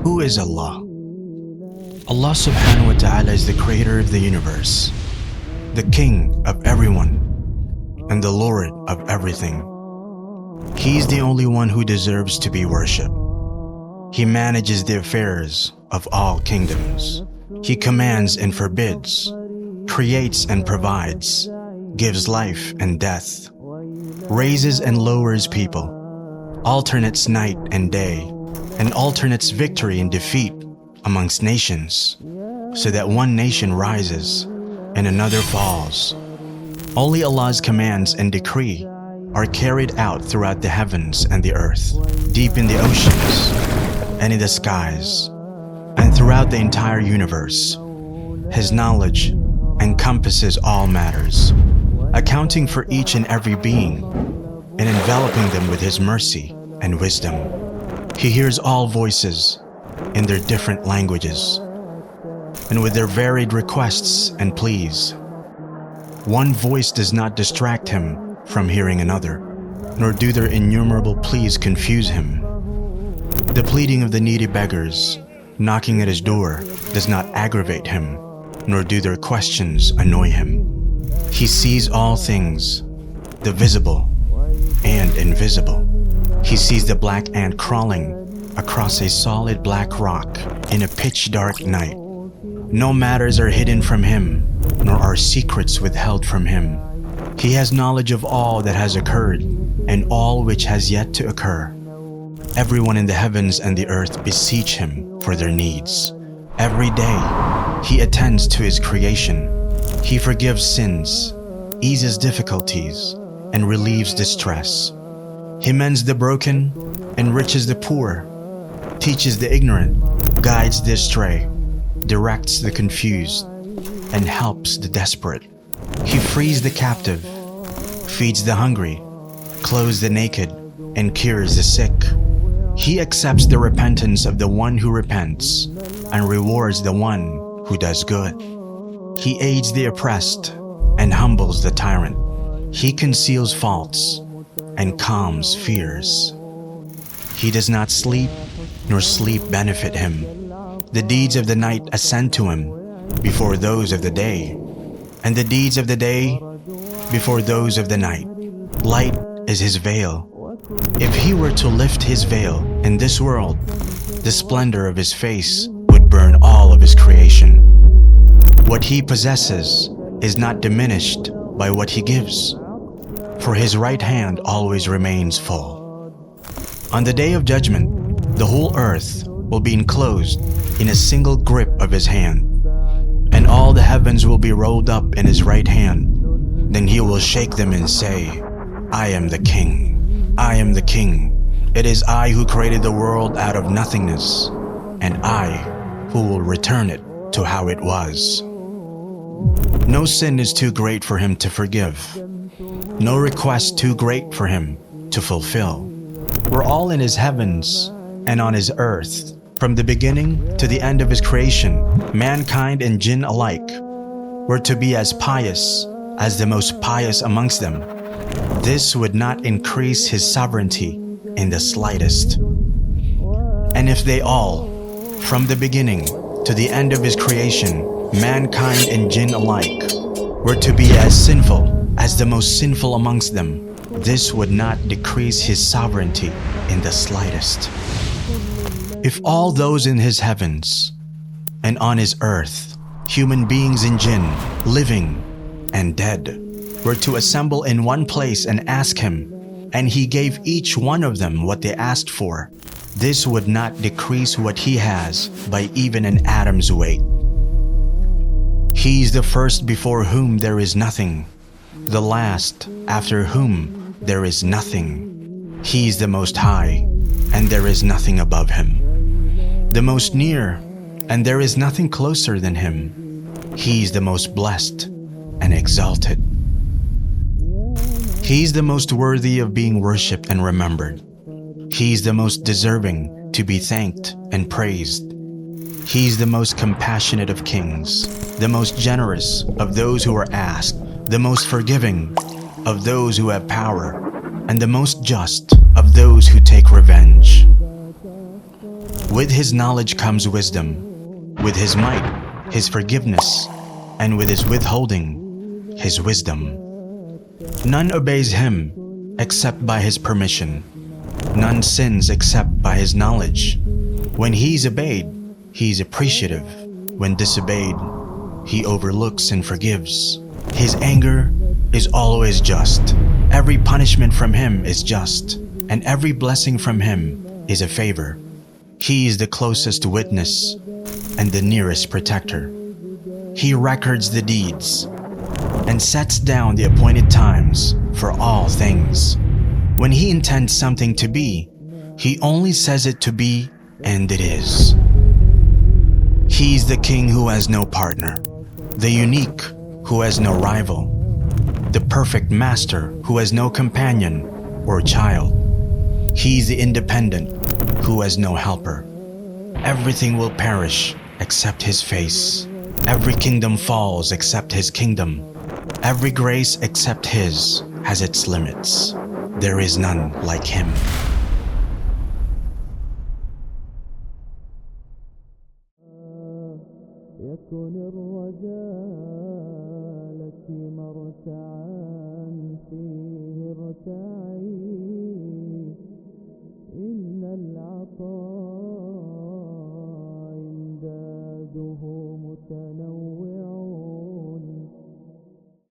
Who is Allah? Allah subhanahu wa ta'ala is the creator of the universe, the king of everyone, and the Lord of everything. He is the only one who deserves to be worshipped. He manages the affairs of all kingdoms. He commands and forbids, creates and provides, gives life and death, raises and lowers people, alternates night and day, and alternates victory and defeat amongst nations, so that one nation rises and another falls. Only Allah's commands and decree are carried out throughout the heavens and the earth, deep in the oceans and in the skies, and throughout the entire universe. His knowledge encompasses all matters, accounting for each and every being and enveloping them with His mercy and wisdom. He hears all voices in their different languages and with their varied requests and pleas. One voice does not distract Him from hearing another, nor do their innumerable pleas confuse Him. The pleading of the needy beggars knocking at His door does not aggravate Him, nor do their questions annoy Him. He sees all things, the visible and invisible. He sees the black ant crawling across a solid black rock in a pitch-dark night. No matters are hidden from Him, nor are secrets withheld from Him. He has knowledge of all that has occurred and all which has yet to occur. Everyone in the heavens and the earth beseech Him for their needs. Every day, He attends to His creation. He forgives sins, eases difficulties, and relieves distress. He mends the broken, enriches the poor, teaches the ignorant, guides the astray, directs the confused, and helps the desperate. He frees the captive, feeds the hungry, clothes the naked, and cures the sick. He accepts the repentance of the one who repents and rewards the one who does good. He aids the oppressed and humbles the tyrant. He conceals faults and calms fears. He does not sleep, nor sleep benefit Him. The deeds of the night ascend to Him before those of the day, and the deeds of the day before those of the night. Light is His veil. If He were to lift His veil in this world, the splendor of His face would burn all of His creation. What He possesses is not diminished by what He gives, for His right hand always remains full. On the day of judgment, the whole earth will be enclosed in a single grip of His hand, and all the heavens will be rolled up in His right hand. Then He will shake them and say, I am the King. I am the King. It is I who created the world out of nothingness, and I who will return it to how it was. No sin is too great for Him to forgive. No request too great for Him to fulfill. We're all in His heavens and on His earth. From the beginning to the end of His creation, mankind and jinn alike were to be as pious as the most pious amongst them. This would not increase His sovereignty in the slightest. And if they all, from the beginning to the end of His creation, mankind and jinn alike, were to be as sinful as the most sinful amongst them, this would not decrease His sovereignty in the slightest. If all those in His heavens and on His earth, human beings and jinn, living and dead, were to assemble in one place and ask Him, and He gave each one of them what they asked for, this would not decrease what He has by even an atom's weight. He is the first before whom there is nothing, the last after whom there is nothing. He is the Most High, and there is nothing above Him. The most near, and there is nothing closer than Him. He is the most blessed and exalted. He is the most worthy of being worshipped and remembered. He is the most deserving to be thanked and praised. He is the most compassionate of kings, the most generous of those who are asked, the most forgiving of those who have power, and the most just of those who take revenge. With his knowledge comes wisdom, with his might, his forgiveness, and with his withholding, his wisdom. None obeys him except by his permission. None sins except by his knowledge. When he's obeyed, he's appreciative. When disobeyed, he overlooks and forgives. His anger is always just. Every punishment from him is just, and every blessing from him is a favor. He is the closest witness and the nearest protector. He records the deeds and sets down the appointed times for all things. When he intends something to be, he only says it to be, and it is. He is the king who has no partner, the unique who has no rival, the perfect master who has no companion or child. He is the independent who has no helper. Everything will perish except his face. Every kingdom falls except his kingdom. Every grace except his has its limits. There is none like him. يكن الرجاء لك مرتعا فيه ارتعي